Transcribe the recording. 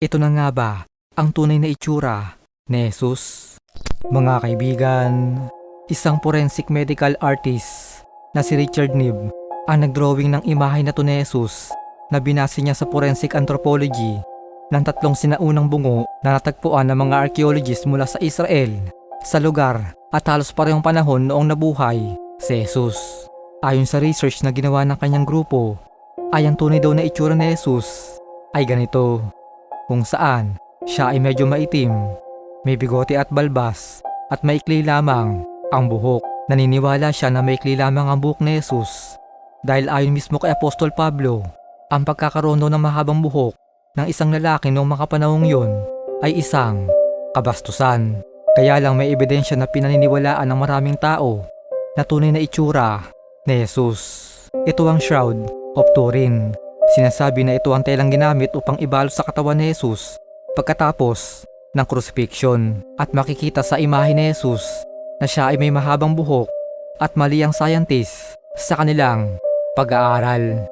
Ito na nga ba ang tunay na itsura ni Jesus? Mga kaibigan, isang forensic medical artist na si Richard Nib ang nagdrawing ng imahe na to ni Jesus na binase niya sa forensic anthropology ng tatlong sinaunang bungo na natagpuan ng mga archaeologists mula sa Israel sa lugar at halos parehong panahon noong nabuhay si Jesus. Ayon sa research na ginawa ng kanyang grupo, ay ang tunay daw na itsura ni Jesus ay ganito, kung saan siya ay medyo maitim, may bigote at balbas at maikli lamang ang buhok. Naniniwala siya na maikli lamang ang buhok ni Jesus dahil ayon mismo kay Apostol Pablo, ang pagkakaroon daw ng mahabang buhok ng isang lalaki noong mga panahong yun ay isang kabastusan. Kaya lang may ebidensya na pinaniniwalaan ng maraming tao na tunay na itsura ni Jesus. Ito ang Shroud of Turin. Sinasabi na ito ang telang ginamit upang ibalot sa katawan ni Jesus pagkatapos ng crucifixion, at makikita sa imahe ni Jesus na siya ay may mahabang buhok at mali ang scientist sa kanilang pag-aaral.